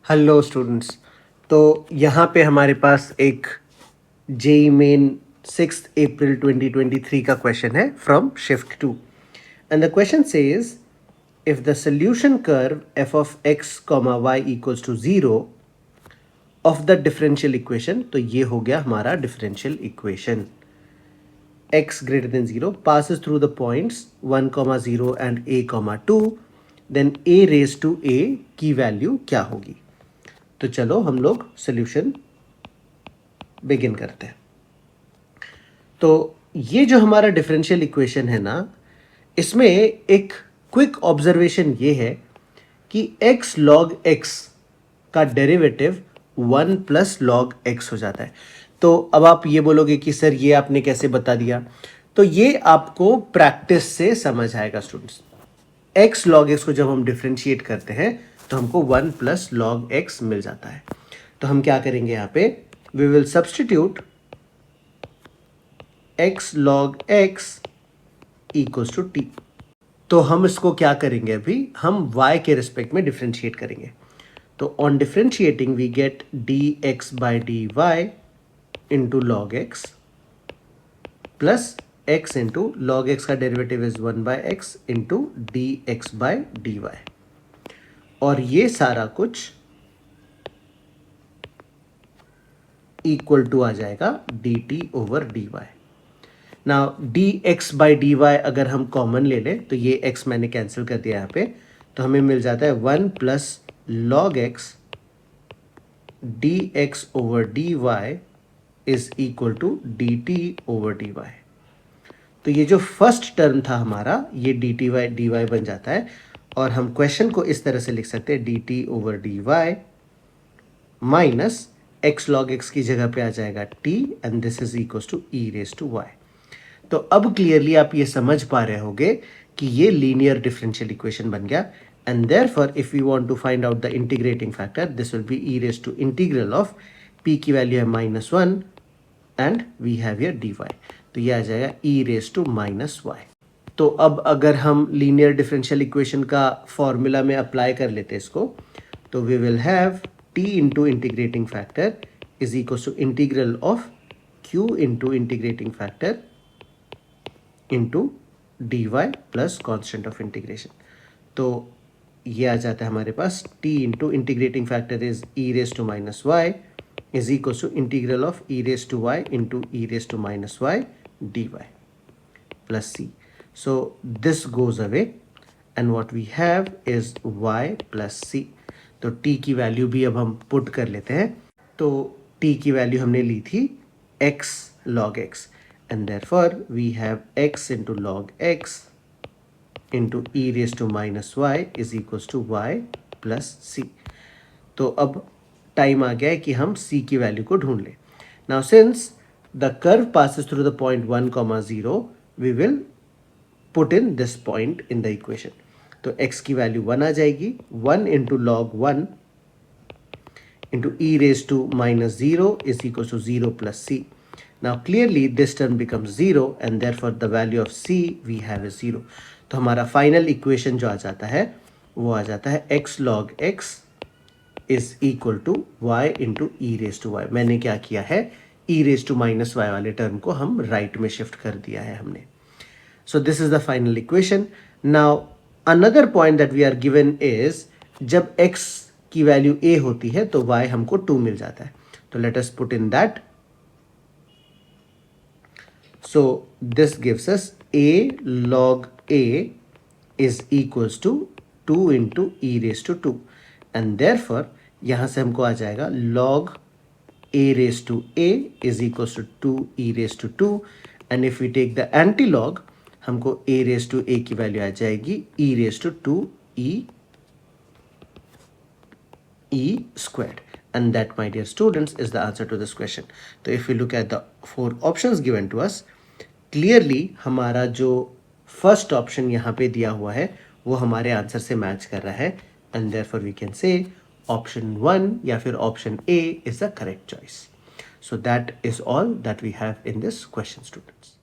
Hello students. तो यहाँ पे हमारे पास एक जेई मेन 6 अप्रैल 2023 का क्वेश्चन है from shift 2 and the question says if the solution curve F of X comma Y equals to 0 of the differential equation. तो ये हो गया हमारा differential equation. x greater than 0 passes through the points 1 comma 0 and a comma 2, then a raised to a की value क्या होगी। तो चलो हम लोग सोल्यूशन बिगिन करते हैं। तो ये जो हमारा डिफरेंशियल इक्वेशन है ना, इसमें एक क्विक ऑब्जर्वेशन ये है कि x log x का डेरिवेटिव 1 प्लस लॉग x हो जाता है। तो अब आप ये बोलोगे कि सर ये आपने कैसे बता दिया, तो ये आपको प्रैक्टिस से समझ आएगा स्टूडेंट्स। x log x को जब हम डिफरेंशिएट करते हैं तो हमको 1 प्लस लॉग x मिल जाता है। तो हम क्या करेंगे यहाँ पे, we will substitute x log x equals to t। तो हम इसको क्या करेंगे, अभी हम y के रिस्पेक्ट में डिफरेंशिएट करेंगे। तो on differentiating we get dx by d y into log x plus x into log x का derivative is 1 by x into d x by d y, और ये सारा कुछ इक्वल टू आ जाएगा d T over D y. Now d x by d y अगर हम common ले लें तो ये x मैंने कैंसिल कर दिया यहाँ पे, तो हमें मिल जाता है 1 plus log X D X over D Y is equal to D T over D Y. तो ये जो फर्स्ट टर्म था हमारा, ये D T Y D Y बन जाता है, और हम क्वेश्चन को इस तरह से लिख सकते हैं D T over D Y minus X log X की जगह पे आ जाएगा t and this is equal to E raise to Y. तो अब क्लियरली आप ये समझ पा रहे होगे कि ये लीनियर डिफरेंशियल इक्वेशन बन गया, and therefore if you want to find out the integrating factor this will be E raise to integral of p की वैल्यू है -1 and we have here dy। तो ये आ जाएगा ई रेज टू -y। तो अब अगर हम लीनियर डिफरेंशियल इक्वेशन का फॉर्मूला में अप्लाई कर लेते हैं इसको, तो we will have t into integrating factor is equal to integral of q into integrating factor into D Y plus constant of integration. तो ये आ जाता है हमारे पास t into integrating factor is E raise to -y is equal to integral of E raise to y into E raise to -y dy plus c। So this goes away and what we have is y plus c। तो t की value भी अब हम put कर लेते हैं। तो t की वैल्यू हमने ली थी x log x and therefore we have x into log x into e raised to -y is equals to y plus c। तो अब टाइम आ गया है कि हम c की वैल्यू को ढूंढ लें। Now since the curve passes through the point 1, 0 we will put in this point in the equation। तो x की वैल्यू 1 आ जाएगी, 1 into log 1 into E raise to -0 is equals to 0 plus c। Now clearly this term becomes 0 and therefore the value of c we have is 0। तो हमारा final equation जो आ जाता है वो आ जाता है x log x is equal to y into e raised to y। मैंने क्या किया है, e raised to -y वाले टर्म को हम राइट में शिफ्ट कर दिया है हमने। So this is the final equation। Now another point that we are given is जब x की वैल्यू a होती है तो y हमको 2 मिल जाता है। तो let us put in that। So this gives us a log a is equals to 2 into e raised to 2 and therefore यहाँ से हमको आ जाएगा log a raised to a is equals to 2 e raised to 2 and if we take the anti-log हमको a raised to a की value आ जाएगी e raised to 2 e squared and that my dear students is the answer to this question। तो if we look at the 4 options given to us, clearly हमारा जो first option यहाँ पे दिया हुआ है वो हमारे आंसर से मैच कर रहा है and therefore we can say option 1 या फिर option A is the correct choice। So that is all that we have in this question students।